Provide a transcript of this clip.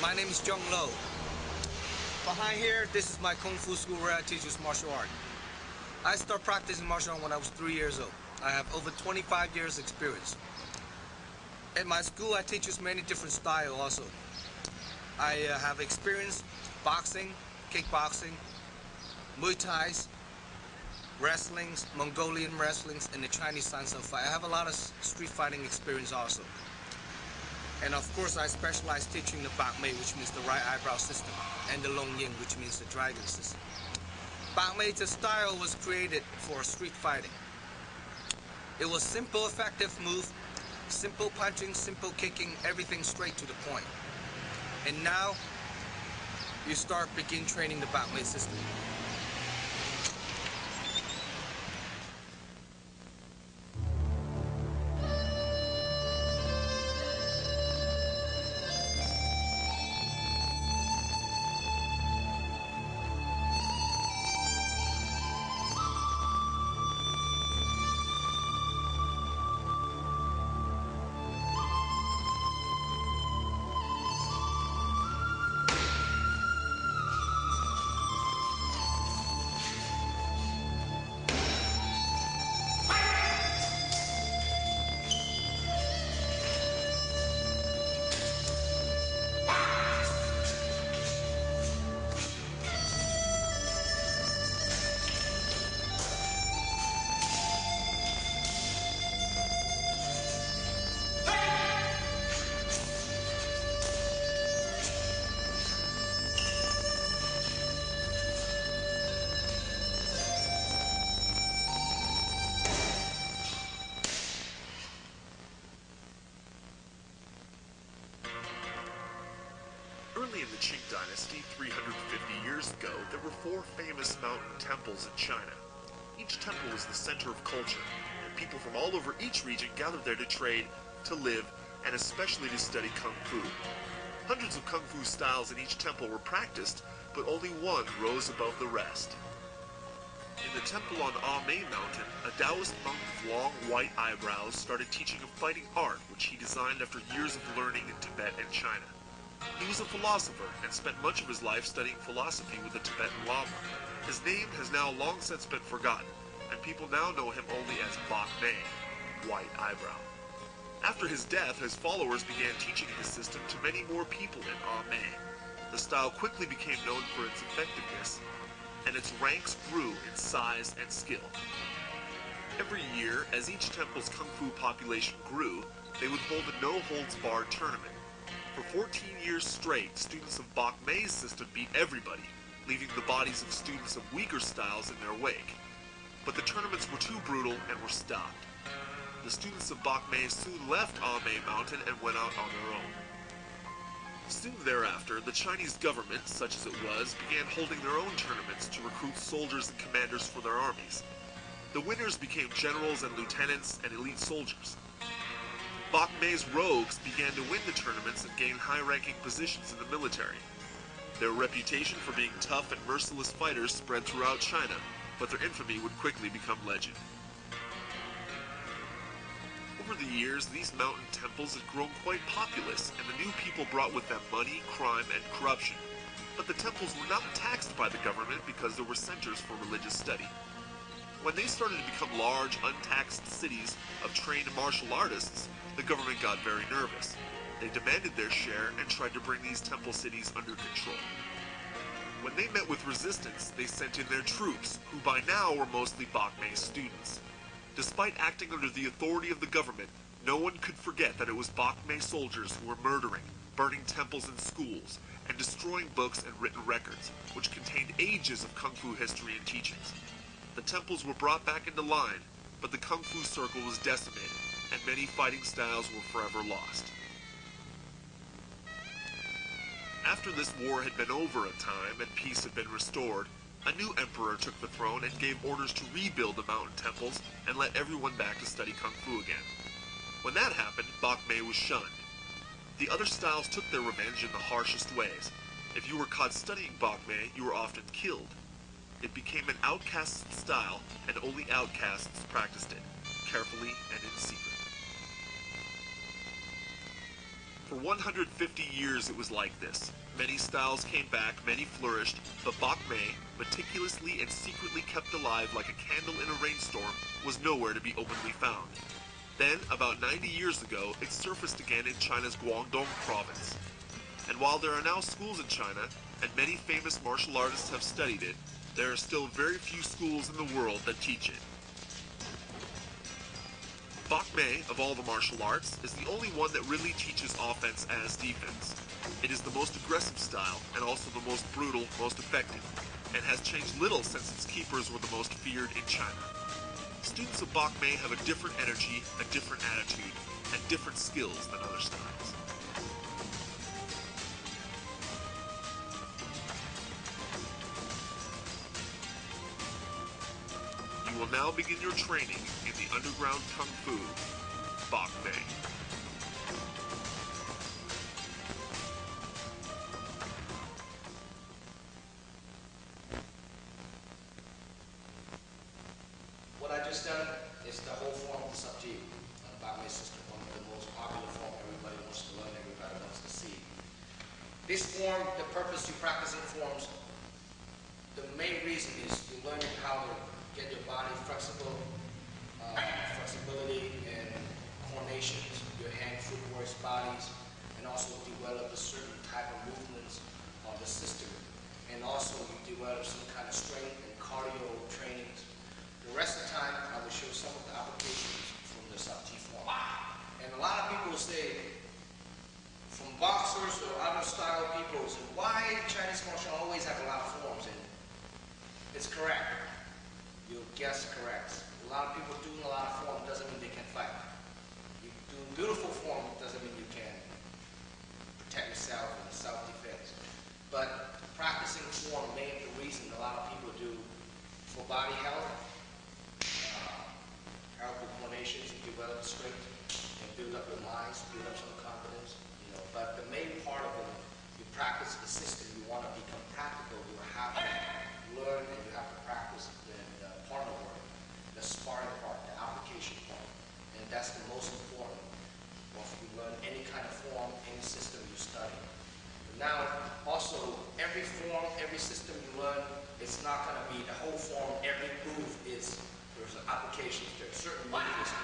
My name is Jung Lo. Behind here, this is my Kung Fu school where I teach martial art. I started practicing martial art when I was 3 years old. I have over 25 years experience. At my school, I teach many different styles also. I have experience boxing, kickboxing, Muay Thais, wrestlings, Mongolian wrestlings, and the Chinese style of fight. I have a lot of street fighting experience also. And of course, I specialize teaching the Bаймэй, which means the right eyebrow system, and the Long Yin, which means the dragon system. Bаймэй, the style was created for street fighting. It was simple, effective move, simple punching, simple kicking, everything straight to the point. And now, you begin training the Bаймэй system. Early in the Qing dynasty, 350 years ago, there were 4 famous mountain temples in China. Each temple was the center of culture, and people from all over each region gathered there to trade, to live, and especially to study Kung Fu. Hundreds of Kung Fu styles in each temple were practiced, but only one rose above the rest. In the temple on Bаймэй Mountain, a Taoist monk with long white eyebrows started teaching a fighting art which he designed after years of learning in Tibet and China. He was a philosopher and spent much of his life studying philosophy with the Tibetan Lama. His name has now long since been forgotten, and people now know him only as Bаймэй, white eyebrow. After his death, his followers began teaching his system to many more people in Bаймэй. The style quickly became known for its effectiveness, and its ranks grew in size and skill. Every year, as each temple's Kung Fu population grew, they would hold a no-holds-barred tournament. For 14 years straight, students of Bаймэi's system beat everybody, leaving the bodies of students of weaker styles in their wake. But the tournaments were too brutal and were stopped. The students of Bаймэй soon left Bаймэй Mountain and went out on their own. Soon thereafter, the Chinese government, such as it was, began holding their own tournaments to recruit soldiers and commanders for their armies. The winners became generals and lieutenants and elite soldiers. Bаймai's rogues began to win the tournaments and gain high-ranking positions in the military. Their reputation for being tough and merciless fighters spread throughout China, but their infamy would quickly become legend. Over the years, these mountain temples had grown quite populous, and the new people brought with them money, crime, and corruption. But the temples were not taxed by the government because they were centers for religious study. When they started to become large, untaxed cities of trained martial artists, the government got very nervous. They demanded their share and tried to bring these temple cities under control. When they met with resistance, they sent in their troops, who by now were mostly Bаймэй students. Despite acting under the authority of the government, no one could forget that it was Bаймэй soldiers who were murdering, burning temples and schools, and destroying books and written records, which contained ages of Kung Fu history and teachings. The temples were brought back into line, but the Kung Fu circle was decimated, and many fighting styles were forever lost. After this war had been over a time and peace had been restored, a new emperor took the throne and gave orders to rebuild the mountain temples and let everyone back to study Kung Fu again. When that happened, Bаймэй was shunned. The other styles took their revenge in the harshest ways. If you were caught studying Bаймэй, you were often killed. It became an outcast style, and only outcasts practiced it, carefully and in secret. For 150 years it was like this. Many styles came back, many flourished, but Bok Mei, meticulously and secretly kept alive like a candle in a rainstorm, was nowhere to be openly found. Then, about 90 years ago, it surfaced again in China's Guangdong province. And while there are now schools in China, and many famous martial artists have studied it, there are still very few schools in the world that teach it. Bok Mei, of all the martial arts, is the only one that really teaches offense as defense. It is the most aggressive style, and also the most brutal, most effective, and has changed little since its keepers were the most feared in China. Students of Bok Mei have a different energy, a different attitude, and different skills than other styles. You will now begin your training in the underground Kung Fu, Bok Mei. What I just done is the whole form of the subject, Bok Mei system, one of the most popular form everybody wants to learn, everybody wants to see. This form, the purpose you practicing forms, the main reason is you're learning how to get your body flexible, flexibility and coordinations, your hand, footwork, bodies, and also develop a certain type of movements of the system. And also you develop some kind of strength and cardio trainings. The rest of the time, I will show some of the applications from the sub-T form. And a lot of people say, from boxers or other style people, say, why Chinese martial always have a lot of forms? And it's correct. You'll guess correct. A lot of people doing a lot of form doesn't mean they can fight. You doing beautiful form doesn't mean you can protect yourself in self-defense. But practicing form may be the reason a lot of people do for body health, health with coordinations, you develop strength, and build up your minds, build up some confidence. But the main part of it, you practice the system. You want to become practical. You have to learn and you have to practice the partner work, the sparring part, the application part. And that's the most important once you learn any kind of form, any system you study. But now, also, every form, every system you learn, it's not going to be the whole form, every move is, there's applications, there are certain movements